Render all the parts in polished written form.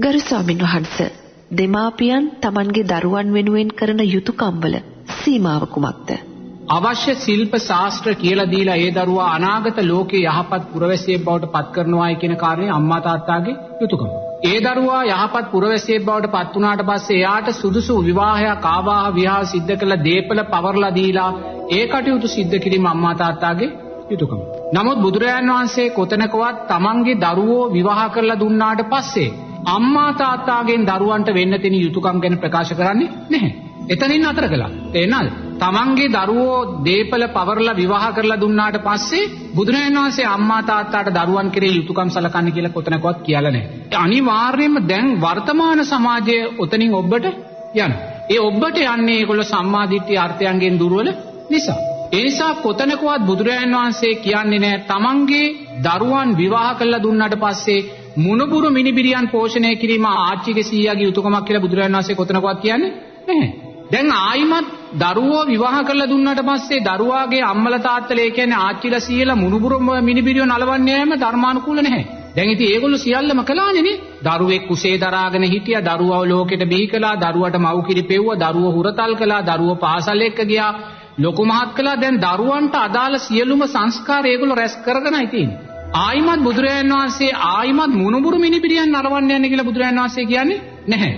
ගරු ස්වාමීන් වහන්සේ, දෙමාපියන් Tamanගේ දරුවන් වෙනුවෙන් කරන යුතුයකම්වල සීමාව කුමක්ද? අවශ්‍ය ශිල්ප ශාස්ත්‍ර කියලා දීලා ඒ දරුවා අනාගත ලෝකේ යහපත් පුරවැසියෙක් බවට පත් කරනවායි කියන කාරණේ අම්මා තාත්තාගේ යුතුයකම. ඒ දරුවා යහපත් පුරවැසියෙක් බවට පත් වුණාට පස්සේ එයාට සුදුසු විවාහයක් ආවාහ විවාහ සිද්ධ කළ දීපල පවර්ලා දීලා ඒ කටයුතු සිද්ධ කිරීම අම්මා තාත්තාගේ යුතුයකම. නමුත් බුදුරජාණන් වහන්සේ කොතනකවත් Tamanගේ දරුවෝ විවාහ කරලා දුන්නාට පස්සේ අම්මා තාත්තාගෙන් දරුවන්ට වෙන්න තියෙන යුතුයකම් ගැන ප්‍රකාශ කරන්නේ නැහැ. එතනින් අතර කළා. තේරෙනවද? Tamanගේ දරුවෝ දීපල පවර්ලා විවාහ කරලා දුන්නාට පස්සේ බුදුරජාණන් වහන්සේ අම්මා තාත්තාට දරුවන් කෙරෙහි යුතුයකම් සලකන්න කියලා කොතනකවත් කියලා නැහැ. අනිවාර්යයෙන්ම දැන් වර්තමාන සමාජයේ උතනින් ඔබට යන. ඒ ඔබට යන්නේ ඒගොල්ලෝ සම්මාදිට්ඨිය අර්ථයන්ගෙන් දුර්වල නිසා. ඒ නිසා කොතනකවත් බුදුරජාණන් වහන්සේ කියන්නේ නැහැ Tamanගේ දරුවන් විවාහ කරලා දුන්නාට පස්සේ මුණුබුරු මිනිබිරියන් පෝෂණය කිරීම ආච්චිගේ සීයාගේ යුතුයකමක් කියලා බුදුරජාණන් වහන්සේ කොතනකවත් කියන්නේ නැහැ. දැන් ආයිමත් දරුවෝ විවාහ කරලා දුන්නාට පස්සේ දරුවාගේ අම්මලා තාත්තලා ඒ කියන්නේ ආච්චිලා සීයලා මුණුබුරු මිනිබිරියෝ නලවන්නේ යෑම ධර්මානුකූල නැහැ. දැන් ඉතින් ඒගොල්ලෝ සියල්ලම කළානේ නේ. දරුවෙක් කුසේ දරාගෙන හිටියා, දරුවව ලෝකෙට බිහි කළා, දරුවට මව් කිරි පෙව්වා, දරුවෝ හුරතල් කළා, දරුවෝ පාසල් එක්ක ගියා, ලොකු මහත් කළා. දැන් දරුවන්ට අදාළ සියලුම සංස්කාර ඒගොල්ලෝ රැස් කරගෙනයි තියෙන්නේ. ආයිමත් බුදුරජාණන් වහන්සේ ආයිමත් මුණුබුරු මිනිබිරියන් නලවන්න යන්නේ කියලා බුදුරජාණන් වහන්සේ කියන්නේ නැහැ.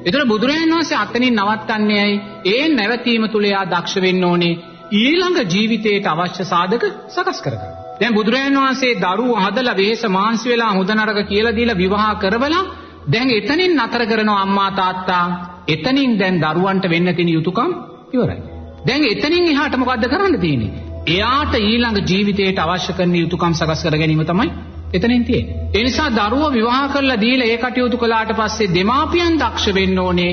ඒතර බුදුරජාණන් වහන්සේ අතනින් නවත්තන්නේ ඇයි? ඒ නැවතීම තුල යා දක්ෂ වෙන්න ඕනේ ඊළඟ ජීවිතයට අවශ්‍ය සාධක සකස් කරගන්න. දැන් බුදුරජාණන් වහන්සේ දරුවෝ හදලා වෙහෙස මාංශ වෙලා හොඳ නරක කියලා දීලා විවාහ කරවලා දැන් එතනින් නතර කරනවා අම්මා තාත්තා. එතනින් දැන් දරුවන්ට වෙන්න තියෙන යුතුයකම් ඉවරයි. දැන් එතනින් එහාට මොකද්ද කරන්න තියෙන්නේ? එයාට ඊළඟ ජීවිතයට අවශ්‍ය කරන යුතුයකම් සකස් කර ගැනීම තමයි එතනින් තියෙන්නේ. ඒ නිසා දරුවෝ විවාහ කරලා දීලා ඒ කටයුතු කළාට පස්සේ දෙමාපියන් දක්ෂ වෙන්න ඕනේ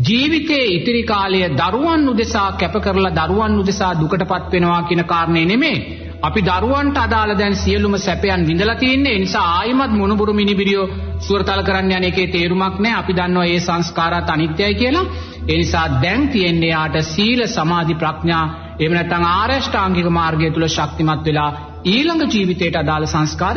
ජීවිතයේ ඉතිරි කාලය දරුවන් උදෙසා කැප කරලා දරුවන් උදෙසා දුකටපත් වෙනවා කියන කාරණේ නෙමෙයි. අපි දරුවන්ට අදාළ දැන් සියලුම සැපයන් විඳලා තියෙන්නේ. ඒ නිසා ආයිමත් මොනුබුරු මිනිබිරියෝ සුවරතල් කරන්න යන එකේ තේරුමක් නැහැ. අපි දන්නවා මේ සංස්කාරات අනිත්‍යයි කියලා. ඒ නිසා දැන් තියෙන්නේ යාට සීල සමාධි ප්‍රඥා එහෙම නැත්නම් ආරෂ්ඨාංගික මාර්ගය තුල ශක්තිමත් වෙලා ඊළඟ ජීවිතයට අදාළ සංස්කාර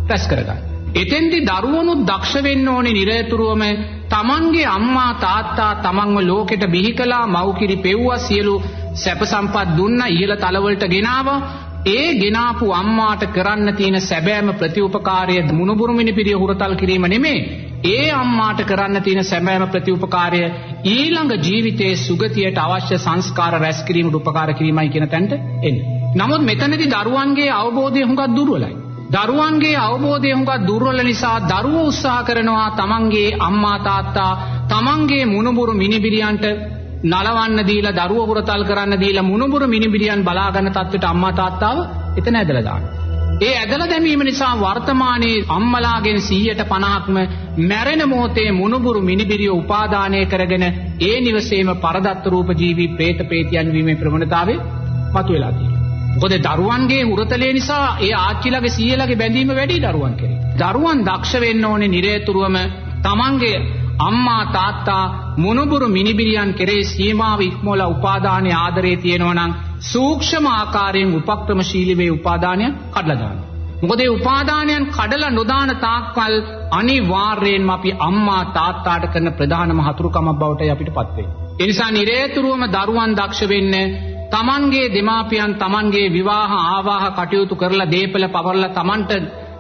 රැස් කරගන්න. එතෙන්දී දරුවනුත් දක්ෂ වෙන්න ඕනේ නිරතුරුවම තමන්ගේ අම්මා තාත්තා තමන්ව ලෝකෙට බිහි කළා, මව් කිරි පෙව්වා, සියලු සැප සම්පත් දුන්නා, ඉහළ තලවලට ගෙනාවා. ඒ ගෙනාපු අම්මාට කරන්න තියෙන සැබෑම ප්‍රතිඋපකාරය මුණුබුරු මිනිපිරිය හුරතල් කිරීම නෙමෙයි. ඒ අම්මාට කරන්න තියෙන සැබෑම ප්‍රතිඋපකාරය ඊළඟ ජීවිතයේ සුගතියට අවශ්‍ය සංස්කාර රැස් කිරීමට උපකාර කිරීමයි කියන තැනට එන්නේ. නමුත් මෙතනදී දරුවන්ගේ අවබෝධය හුඟක් දුර්වලයි. දරුවන්ගේ අවබෝධය හුඟක් දුර්වල නිසා දරුවෝ උත්සාහ කරනවා තමන්ගේ අම්මා තාත්තා තමන්ගේ මුණුබුරු මිනිබිරියන්ට නලවන්න දීලා දරුවෝ හුරතල් කරන්න දීලා මුණුබුරු මිනිබිරියන් බලා ගන්න තත්ත්වයට අම්මා තාත්තාව එතන ඇදලා දානවා. ඒ ඇදලා දැමීම නිසා වර්තමානයේ අම්මලාගෙන් 150%ක්ම මැරෙන මොහොතේ මුණුබුරු මිනිබිරිය උපාදානය කරගෙන ඒ නිවසේම පරදත්ත රූප ජීවි പ്രേත പ്രേතියන් වීමේ ප්‍රවණතාවය මතුවලා තියෙනවා. මොකද දරුවන්ගේ හුරතලේ නිසා ඒ ආච්චිලගේ සීයලගේ බැඳීම වැඩි දරුවන් කෙරේ. දරුවන් දක්ෂ වෙන්න ඕනේ නිරේතුරුවම තමන්ගේ අම්මා තාත්තා මුණුබුරු මිනිබිරියන් කෙරේ සීමාව ඉක්මවලා උපාදානයේ ආදරේ තියෙනවා නම් සූක්ෂම ආකාරයෙන් උපක්‍රමශීලී වේ උපාදානය කඩලා දානවා. මොකද ඒ උපාදානයන් කඩලා නොදාන තාක්කල් අනිවාර්යයෙන්ම අපි අම්මා තාත්තාට කරන ප්‍රධානම හතුරුකමක් බවට අපිටපත් වෙනවා. ඒ නිසා නිරේතුරුවම දරුවන් දක්ෂ වෙන්න තමන්ගේ දෙමාපියන් තමන්ගේ විවාහ ආවාහ කටයුතු කරලා දීපල පවර්ලා තමන්ට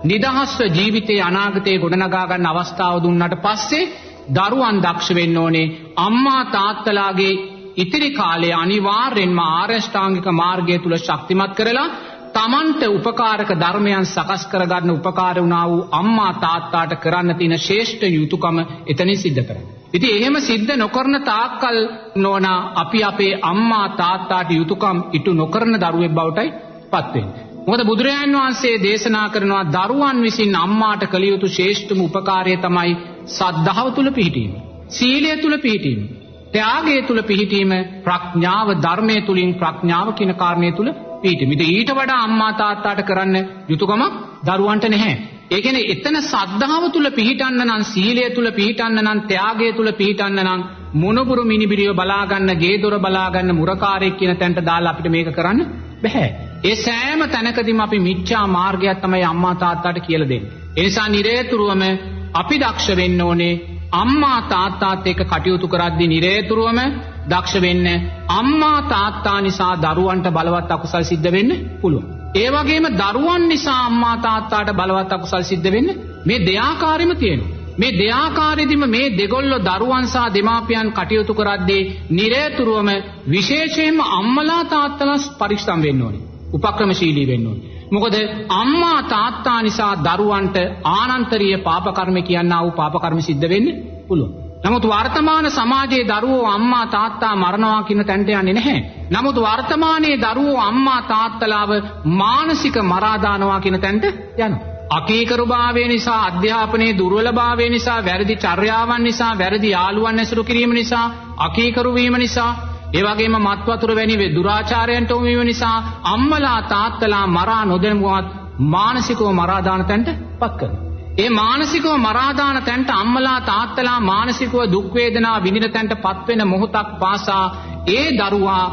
නිදහස්ව ජීවිතයේ අනාගතයේ ගොඩනගා ගන්න අවස්ථාව දුන්නාට පස්සේ දරුවන් දක්ෂ වෙන්න ඕනේ අම්මා තාත්තලාගේ ඉතිරි කාලය අනිවාර්යෙන්ම ආරෂ්ඨාංගික මාර්ගය තුල ශක්තිමත් කරලා තමන්ට උපකාරක ධර්මයන් සකස් කරගන්න උපකාර වුණා වූ අම්මා තාත්තාට කරන්න තියෙන ශ්‍රේෂ්ඨ යුතුයකම එතනින් සිද්ධ කරන්න. ඉතින් එහෙම සිද්ධ නොකරන තාක්කල් නෝනා අපි අපේ අම්මා තාත්තාට යුතුයකම් ඉටු නොකරන දරුවෙක් බවටයි පත් වෙන්නේ. මොකද බුදුරජාණන් වහන්සේ දේශනා කරනවා දරුවන් විසින් අම්මාට කළ යුතු ශ්‍රේෂ්ඨම උපකාරය තමයි සද්ධාව තුල පිහිටීම, සීලය තුල පිහිටීම, ත්‍යාගය තුල පිහිටීම, ප්‍රඥාව ධර්මයේ තුලින් ප්‍රඥාව කියන කාරණය තුල පිහිටීම. ඊට වඩා අම්මා තාත්තාට කරන්න යුතුයකමක් දරුවන්ට නැහැ. ඒ කියන්නේ එතන සද්ධාව තුල පිහිටන්න නම්, සීලය තුල පිහිටන්න නම්, ත්‍යාගය තුල පිහිටන්න නම් මොනබුරු මිනිබිරිය බලා ගන්න, ගේ දොර බලා ගන්න මුරකාරයෙක් කියන තැනට දාලා අපිට මේක කරන්න බෑ. ඒ සෑම තැනකදීම අපි මිච්ඡා මාර්ගයක් තමයි අම්මා තාත්තාට කියලා දෙන්නේ. ඒ නිසා නිරේතුරුවම අපි දක්ෂ වෙන්න ඕනේ අම්මා තාත්තාත් එක්ක කටයුතු කරද්දී නිරේතුරුවම දක්ෂ වෙන්න. අම්මා තාත්තා නිසා දරුවන්ට බලවත් අකුසල් සිද්ධ වෙන්න පුළුවන්. ඒ වගේම දරුවන් නිසා අම්මා තාත්තාට බලවත් අකුසල් සිද්ධ වෙන්න මේ දෙආකාරෙම තියෙනවා. මේ දෙආකාරෙදිම මේ දෙගොල්ලෝ දරුවන් සහ දෙමාපියන් කටයුතු කරද්දී නිරේතුරුවම විශේෂයෙන්ම අම්මලා තාත්තලා පරිස්සම් වෙන්න ඕනේ. උපක්‍රමශීලී වෙන්න ඕනේ. මොකද අම්මා තාත්තා නිසා දරුවන්ට ආනන්තරීය පාප කර්ම කියනා වූ පාප කර්ම සිද්ධ වෙන්න පුළුවන්. නමුත් වර්තමාන සමාජයේ දරුවෝ අම්මා තාත්තා මරනවා කියන තැනට යන්නේ නැහැ. නමුත් වර්තමානයේ දරුවෝ අම්මා තාත්තලාව මානසික මරා දානවා කියන තැනට යනවා. අකීකරුභාවය නිසා, අධ්‍යාපනයේ දුර්වලභාවය නිසා, වැරදි චර්යාවන් නිසා, වැරදි යාළුවන් ඇසුරු කිරීම නිසා, අකීකරු වීම නිසා, ඒ වගේම මත් වතුර වැනි දුරාචාරයන්ට යොමු වීම නිසා අම්මලා තාත්තලා මරා නොදැමුවත් මානසිකව මරා දාන තැනට පත් කරනවා. ඒ මානසිකව මරා දාන තැනට අම්මලා තාත්තලා මානසිකව දුක් වේදනා විඳින තැනට පත් වෙන මොහොතක් පාසා ඒ දරුවා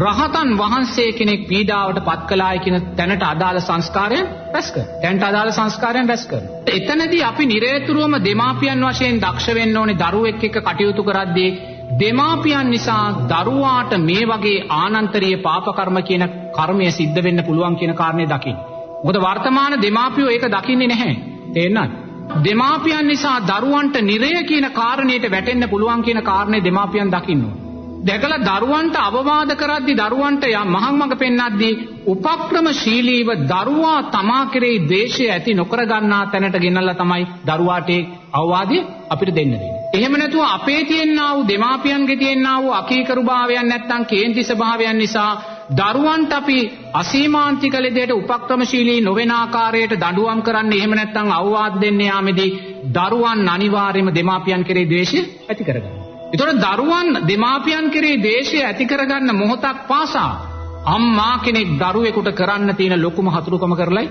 රහතන් වහන්සේ කෙනෙක් පීඩාවට පත් කළායි කියන තැනට අදාළ සංස්කාරයන් රැස් කරනවා. තැනට අදාළ සංස්කාරයන් රැස් කරනවා. එතනදී අපි නිරේතුරුවම දෙමාපියන් වශයෙන් දක්ෂ වෙන්න ඕනේ දරුවෙක් එක්ක කටයුතු කරද්දී දෙමාපියන් නිසා දරුවාට මේ වගේ ආනන්තරීය පාප කර්ම කියන කර්මය සිද්ධ වෙන්න පුළුවන් කියන කාරණේ දකින්න. මොකද වර්තමාන දෙමාපියෝ ඒක දකින්නේ නැහැ. තේරෙනවද? දෙමාපියන් නිසා දරුවන්ට නිරය කියන කාරණේට වැටෙන්න පුළුවන් කියන කාරණේ දෙමාපියන් දකින්න ඕනේ. දැකලා දරුවන්ට අවවාද කරද්දී දරුවන්ට මහං මඟ පෙන්වද්දී උපක්‍රමශීලීව දරුවා තමා කෙරෙහි ද්වේෂය ඇති නොකර ගන්නා තැනට ගෙනල්ලා තමයි දරුවාට අවවාදය අපිට දෙන්න දෙන්නේ. එහෙම නැතුව අපේ තියෙනා වූ දෙමාපියන්ගේ තියෙනා වූ අකීකරුභාවයන් නැත්තම් කේන්ති ස්වභාවයන් නිසා දරුවන්ට අපි අසීමාන්තික ලෙඩේට උපක්‍රමශීලී නොවන ආකාරයට දඬුවම් කරන්නේ එහෙම නැත්තම් අවවාද දෙන්න යාමේදී දරුවන් අනිවාර්යයෙන්ම දෙමාපියන් කෙරෙහි ද්වේෂය ඇති කරගන්නවා. ඒතකොට දරුවන් දෙමාපියන් කෙරෙහි ද්වේෂය ඇති කරගන්න මොහොතක් පාසා අම්මා කෙනෙක් දරුවෙකුට කරන්න තියෙන ලොකුම හතුරුකම කරලයි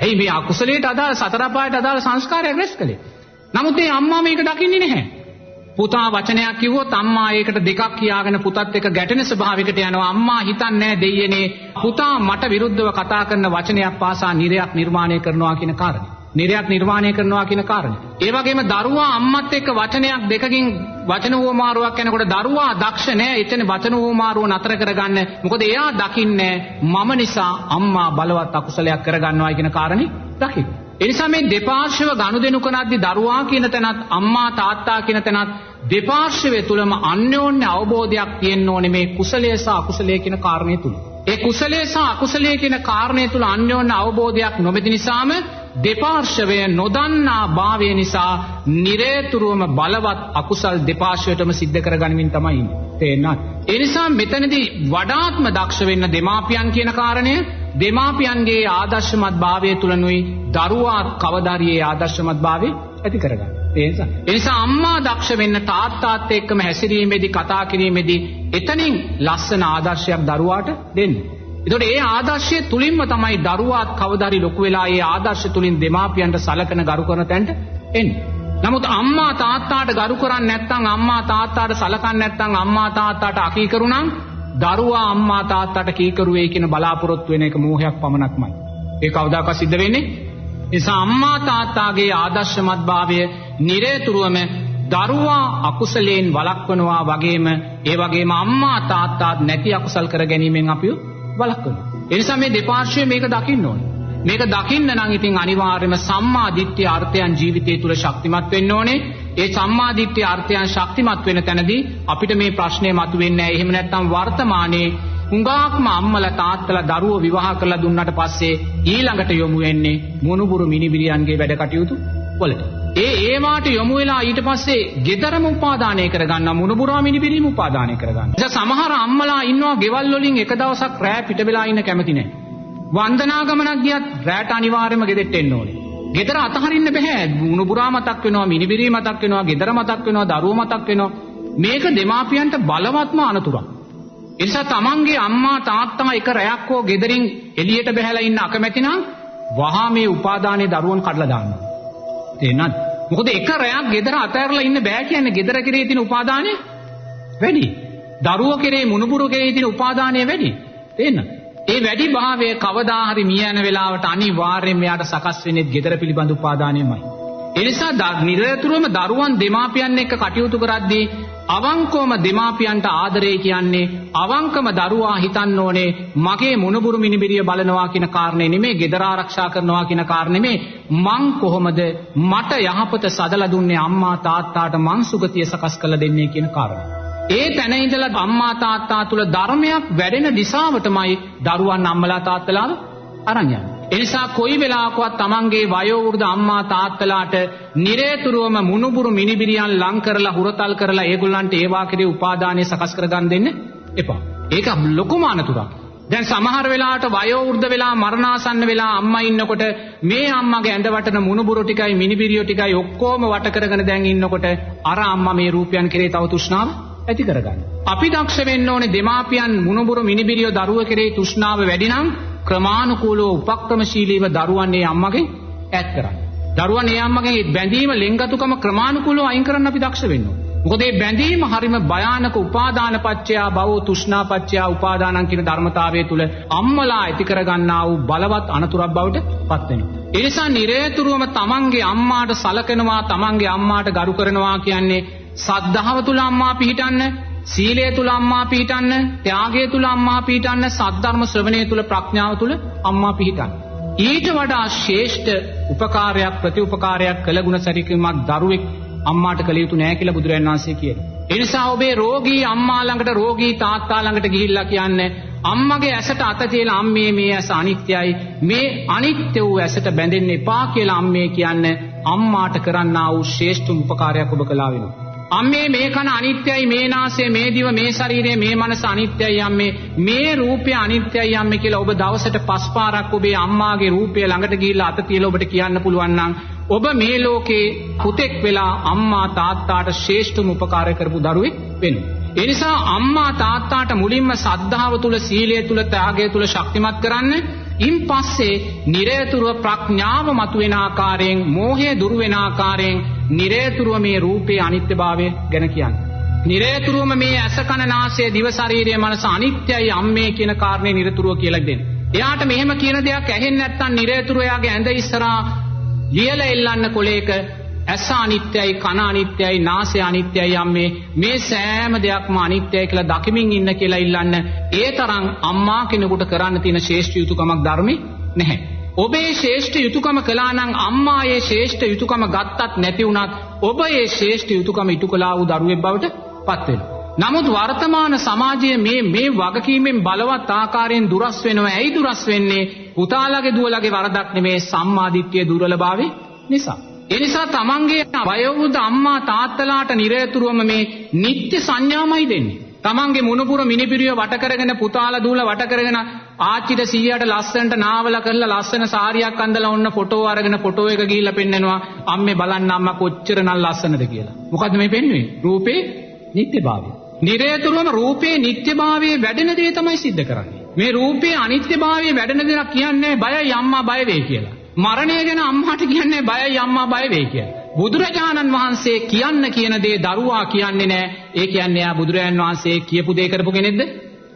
එයි මේ අකුසලයට අදාළ සතර පායට අදාළ සංස්කාරයක් රැස් කළේ. නමුත් ඒ අම්මා මේක දකින්නේ නැහැ. පුතා වචනයක් කිව්වොත් අම්මා ඒකට දෙකක් කියාගෙන පුතත් එක්ක ගැටෙන ස්වභාවයකට යනවා. අම්මා හිතන්නේ නැහැ දෙයියනේ පුතා මට විරුද්ධව කතා කරන වචනයක් පාසා නිරයක් නිර්මාණය කරනවා කියන කාරණේ. නිරයක් නිර්මාණය කරනවා කියන කාරණේ. ඒ වගේම දරුවා අම්මත් එක්ක වචනයක් දෙකකින් වචන උවමාරුවක් යනකොට දරුවා දක්ෂ නැහැ එතන වචන උවමාරුව නතර කරගන්න. මොකද එයා දකින්නේ මම නිසා අම්මා බලවත් අකුසලයක් කරගන්නවා කියන කාරණේ දකින්න. එනිසා මේ දෙපාර්ශ්ව ගනුදෙනු කරද්දී දරුවා කියන තැනත් අම්මා තාත්තා කියන තැනත් දෙපාර්ශ්වය තුලම අන්‍යෝන්‍ය අවබෝධයක් තියෙන්න ඕනේ මේ කුසලයේ සහ අකුසලයේ කියන කාරණේ තුල. ඒ කුසලයේ සහ අකුසලයේ කියන කාරණේ තුල අන්‍යෝන්‍ය අවබෝධයක් නොමැති නිසාම දෙපාර්ශ්වය නොදන්නා භාවය නිසා නිරේතුරුවම බලවත් අකුසල් දෙපාර්ශ්වයටම සිද්ධ කරගනිමින් තමයි ඉන්නේ. තේරෙනවද? ඒ නිසා මෙතනදී වඩාත්ම දක්ෂ වෙන්න දෙමාපියන් කියන කාරණය දෙමාපියන්ගේ ආදර්ශමත් භාවය තුලනුයි දරුවා කවදාරියේ ආදර්ශමත් භාවය ඇති කරගන්න. ඒ නිසා අම්මා දක්ෂ වෙන්න තාත්තාත් එක්කම හැසිරීමේදී කතා කිරීමේදී එතනින් ලස්සන ආදර්ශයක් දරුවාට දෙන්න. ඒතකොට ඒ ආදර්ශය තුලින්ම තමයි දරුවාත් කවදාරි ලොකු වෙලා ඒ ආදර්ශ තුලින් දෙමාපියන්ට සලකන ගරු කරන තැනට එන්නේ. නමුත් අම්මා තාත්තාට ගරු කරන්නේ නැත්නම් අම්මා තාත්තාට සලකන්නේ නැත්නම් අම්මා තාත්තාට අකීකරු නම් දරුවා අම්මා තාත්තාට කීකරු වෙයි කියන බලාපොරොත්තු වෙන එක මෝහයක් පමණක්මයි. ඒක කවදාකවත් සිද්ධ වෙන්නේ. ඒ නිසා අම්මා තාත්තාගේ ආදර්ශමත් භාවය නිරේතුරුවම දරුවා අකුසලයෙන් වළක්වනවා වගේම ඒ වගේම අම්මා තාත්තාත් නැති අකුසල් කර ගැනීමෙන් අපිව වළක්වනවා. ඒ නිසා මේ දෙපාර්ශ්වය මේක දකින්න ඕනේ. මේක දකින්න නම් ඉතින් අනිවාර්යයෙන්ම සම්මා දිට්ඨිය අර්ථයන් ජීවිතය තුළ ශක්තිමත් වෙන්න ඕනේ. ඒ සම්මා දිට්ඨිය අර්ථයන් ශක්තිමත් වෙන තැනදී අපිට මේ ප්‍රශ්නේ මතුවෙන්නේ නැහැ. එහෙම නැත්නම් වර්තමානයේ හුඟාක්ම අම්මලා තාත්තලා දරුවෝ විවාහ කරලා දුන්නාට පස්සේ ඊළඟට යොමු වෙන්නේ මොනුබුරු මිනිබිරියන්ගේ වැඩ කටයුතු වලට. ඒවාට යොමු වෙලා ඊට පස්සේ ගෙදරම උපාදානය කරගන්නවා මොනුබුරා මිනිබිරියම උපාදානය කරගන්නවා. ඒ සමහර අම්මලා ඉන්නවා ගෙවල් වලින් එක දවසක් රැ පිට වෙලා ඉන්න කැමති නැහැ. වන්දනා ගමනක් ගියත් රැට අනිවාර්යයෙන්ම ගෙදෙට්ට එන්න ඕනේ. ගෙදර අතහරින්න බෑ. මොනුබුරා මතක් වෙනවා මිනිබිරිය මතක් වෙනවා ගෙදර මතක් වෙනවා දරුවෝ මතක් වෙනවා. මේක දෙමාපියන්ට බලවත්ම අනතුරක්. ඒ නිසා තමන්ගේ අම්මා තාත්තා එක රැයක් හෝ ගෙදරින් එළියට බහැලා ඉන්න අකමැති නම් වහා මේ උපාදානයේ දරුවන් කඩලා දානවා. තේරෙනවද? මොකද එක රැයක් ගෙදර අතහැරලා ඉන්න බෑ කියන්නේ ගෙදර කෙරේ තියෙන උපාදානය වැඩි. දරුවෝ කෙරේ මුණුබුරු කෙරේ තියෙන උපාදානය වැඩි. තේරෙනවද? ඒ වැඩි භාවය කවදා හරි මිය යන වෙලාවට අනිවාර්යයෙන් මෙයාට සකස් වෙන්නේ ගෙදර පිළිබඳ උපාදානයමයි. එනිසා නිරතුරුවම දරුවන් දෙමාපියන් එක්ක කටයුතු කරද්දී අවංකවම දෙමාපියන්ට ආදරය කියන්නේ අවංකම දරුවා හිතන්න ඕනේ මගේ මුණුබුරු මිනිබිරිය බලනවා කියන කාරණේ නෙමෙයි, ගෙදර ආරක්ෂා කරනවා කියන කාරණේ නෙමෙයි, මං කොහොමද මට යහපත සදලා දුන්නේ අම්මා තාත්තාට මං සුගතිය සකස් කරලා දෙන්නේ කියන කාරණා. ඒ තැන ඉඳලා අම්මා තාත්තා තුල ධර්මයක් වැඩෙන දිශාවටමයි දරුවන් අම්මලා තාත්තලාව අරන් යන්නේ. එනිසා කොයි වෙලාවකවත් තමන්ගේ වයෝවෘද්ධ අම්මා තාත්තලාට නිරේතුරුවම මුණුබුරු මිනිබිරියන් ලං කරලා හුරතල් කරලා ඒගොල්ලන්ට ඒවා කෙරේ උපාදානය සකස් කරගන්න දෙන්න එපා. ඒක ලොකුම අනතුරක්. දැන් සමහර වෙලාවට වයෝවෘද්ධ වෙලා මරණාසන්න වෙලා අම්මා ඉන්නකොට මේ අම්මගේ ඇඳ වටන මුණුබුරු ටිකයි මිනිබිරියෝ ටිකයි ඔක්කොම වට කරගෙන දැන් ඉන්නකොට අර අම්මා මේ රූපයන් කෙරේ තව තෘෂ්ණාව ඇති කරගන්න. අපි දක්ෂ වෙන්න ඕනේ දෙමාපියන් මුණුබුරු මිනිබිරියෝ දරුව කෙරේ තෘෂ්ණාව වැඩි නම් ක්‍රමානුකූලව උපක්‍රමශීලීව දරුවන් ඒ අම්මගේ ඈත් කරන්න. දරුවන් ඒ අම්මගේ බැඳීම ලෙන්ගතුකම ක්‍රමානුකූලව අයින් කරන්න අපි දක්ෂ වෙන්න ඕනේ. මොකද මේ බැඳීම හරිම භයානක උපාදාන පත්‍යා භව තෘෂ්ණා පත්‍යා උපාදානං කියන ධර්මතාවය තුල අම්මලා ඇති කරගන්නා වූ බලවත් අනතුරක් බවට පත් වෙනවා. ඒ නිසා නිරේතුරුවම තමන්ගේ අම්මාට සලකනවා, තමන්ගේ අම්මාට ගරු කරනවා කියන්නේ සද්ධාව තුල අම්මා පිහිටන්න, සීලය තුල අම්මා පිහිටන්න, ත්‍යාගය තුල අම්මා පිහිටන්න, සද්ධර්ම ශ්‍රවණය තුල ප්‍රඥාව තුල අම්මා පිහිටන්න. ඊට වඩා ශ්‍රේෂ්ඨ උපකාරයක් ප්‍රතිඋපකාරයක් කළ ගුණ සැරිකීමක් දරුවෙක් අම්මාට කළ යුතු නෑ කියලා බුදුරජාණන් වහන්සේ කියනවා. ඒ නිසා ඔබේ රෝගී අම්මා ළඟට රෝගී තාත්තා ළඟට ගිහිල්ලා කියන්නේ අම්මගේ ඇසට අත තියලා අම්මේ මේ ඇස අනිත්‍යයි, මේ අනිත්‍ය වූ ඇසට බැඳෙන්න එපා කියලා අම්මේ කියන්නේ අම්මාට කරන්නා වූ ශ්‍රේෂ්ඨ උපකාරයක් ඔබ කළා වෙනවා. අම්මේ මේ කන අනිත්‍යයි, මේ නාසය, මේ දිව, මේ ශරීරය, මේ මනස අනිත්‍යයි අම්මේ, මේ රූපය අනිත්‍යයි අම්මේ කියලා ඔබ දවසට 5 පාරක් ඔබේ අම්මාගේ රූපය ළඟට ගිහිල්ලා අත තියලා ඔබට කියන්න පුළුවන් නම් ඔබ මේ ලෝකේ පුතෙක් වෙලා අම්මා තාත්තාට ශ්‍රේෂ්ඨම උපකාරය කරපු දරුවෙක් වෙනවා. ඒ නිසා අම්මා තාත්තාට මුලින්ම සද්ධාව තුල, සීලය තුල, ත්‍යාගය තුල ශක්තිමත් කරන්න. ඉන් පස්සේ නිරේතුරුව ප්‍රඥාව මතුවෙන ආකාරයෙන්, මෝහය දුරු වෙන ආකාරයෙන් නිරේතුරුව මේ රූපේ අනිත්‍යභාවය ගැන කියන්නේ. නිරේතුරුවම මේ ඇස කන නාසය දිව ශරීරය මනස අනිත්‍යයි අම්මේ කියන කාරණේ නිරතුරුව කියලා දෙන්න. එයාට මෙහෙම කියන දෙයක් ඇහෙන්නේ නැත්නම් නිරේතුරුව එයාගේ ඇඳ ඉස්සරහා ලියලා එල්ලන්න කොලේක ඇස අනිත්‍යයි, කන අනිත්‍යයි, නාසය අනිත්‍යයි අම්මේ, මේ සෑම දෙයක්ම අනිත්‍යයි කියලා දකිමින් ඉන්න කියලා ඉල්ලන්න. ඒ තරම් අම්මා කෙනෙකුට කරන්න තියෙන ශ්‍රේෂ්ඨ යුතුයකමක් ධර්මේ නැහැ. ඔබේ ශ්‍රේෂ්ඨ යුතුයකම කළා නම් අම්මා ඒ ශ්‍රේෂ්ඨ යුතුයකම ගත්තත් නැති වුණත් ඔබ ඒ ශ්‍රේෂ්ඨ යුතුයකම ඉටු කළා වූ දරුවෙක් බවට පත් වෙනවා. නමුත් වර්තමාන සමාජයේ මේ වගකීමෙන් බලවත් ආකාරයෙන් දුරස් වෙනවා. ඇයි දුරස් වෙන්නේ? පුතාලගේ දුවලගේ වරදක් නෙමේ, සම්මාදිට්ඨිය දුර්වලභාවය නිසා. ඒ නිසා තමන්ගේ වයෝවෘද්ධ අම්මා තාත්තලාට නිරතුරුවම මේ නිත්‍ය සංඥාමයි දෙන්නේ. තමන්ගේ මුණුපුර මිනිපිරිය වට කරගෙන, පුතාලා දූලා වට කරගෙන, ආච්චිට සීයාට ලස්සනට නාවල කරලා ලස්සන සාරියක් අඳලා ඔන්න ෆොටෝ අරගෙන ෆොටෝ එක ගිහිල්ලා පෙන්නනවා. අම්මේ බලන්න අම්මා කොච්චර නම් ලස්සනද කියලා. මොකද්ද මේ පෙන්වන්නේ? රූපේ නිත්‍යභාවය. නිරතුරුවම රූපේ නිත්‍යභාවයේ වැඩෙන දේ තමයි සිද්ධ කරන්නේ. මේ රූපේ අනිත්‍යභාවයේ වැඩෙන දේ කියන්නේ බයයි අම්මා බය වෙයි කියලා. මරණය ගැන අම්මාට කියන්නේ බයයි අම්මා බය වෙයි කියලා. බුදුරජාණන් වහන්සේ කියන්න කියන දේ දරුවා කියන්නේ නැහැ. ඒ කියන්නේ යා බුදුරජාණන් වහන්සේ කියපු දේ කරපු කෙනෙක්ද?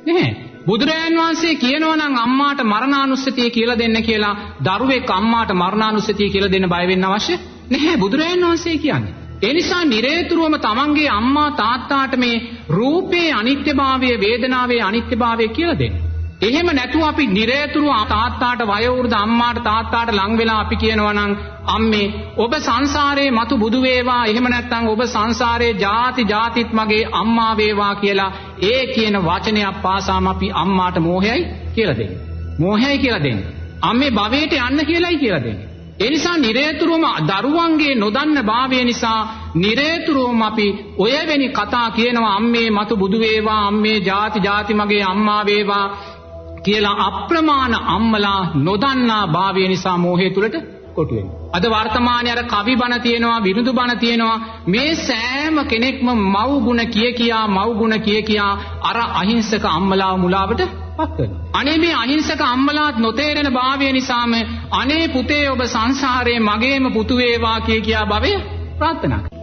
නැහැ. බුදුරජාණන් වහන්සේ කියනවා නම් අම්මාට මරණානුස්සතිය කියලා දෙන්න කියලා, දරුවෙක් අම්මාට මරණානුස්සතිය කියලා දෙන්න බය වෙන්න අවශ්‍ය නැහැ. බුදුරජාණන් වහන්සේ කියන්නේ. ඒ නිසා නිරේතුරුවම තමන්ගේ අම්මා තාත්තාට මේ රූපේ අනිත්‍යභාවය, වේදනාවේ අනිත්‍යභාවය කියලා දෙන්න. එහෙම නැතුව අපි නිරේතුරුව තාත්තාට, වයෝවෘද්ධ අම්මාට තාත්තාට ලං වෙලා අපි කියනවා නම් අම්මේ ඔබ සංසාරේ මතු බුදු වේවා, එහෙම නැත්නම් ඔබ සංසාරේ ಜಾති ಜಾතිත් මගේ අම්මා වේවා කියලා ඒ කියන වචනයක් පාසාම අපි අම්මාට මෝහයයි කියලා දෙන්නේ. මෝහයයි කියලා දෙන්නේ. අම්මේ භවයට යන්න කියලායි කියලා දෙන්නේ. ඒ නිසා නිරේතුරුවම දරුවන්ගේ නොදන්න භාවය නිසා නිරේතුරුවම අපි ඔය වෙනි කතා කියනවා අම්මේ මතු බුදු වේවා, අම්මේ ಜಾති ಜಾති මගේ අම්මා වේවා කියලා අප්‍රමාණ අම්මලා නොදන්නා භාවය නිසා මෝහය තුලට කොටු වෙනවා. අද වර්තමානයේ අර කවි බණ තියෙනවා, විරුදු බණ තියෙනවා. මේ සෑම කෙනෙක්ම මව් ගුණ කිය අර අහිංසක අම්මලාව මුලාවට පත් වෙනවා. අනේ මේ අහිංසක අම්මලාත් නොතේරෙන භාවය නිසාම අනේ පුතේ ඔබ සංසාරේ මගේම පුතු වේවා කියා භවය ප්‍රාර්ථනා කරනවා.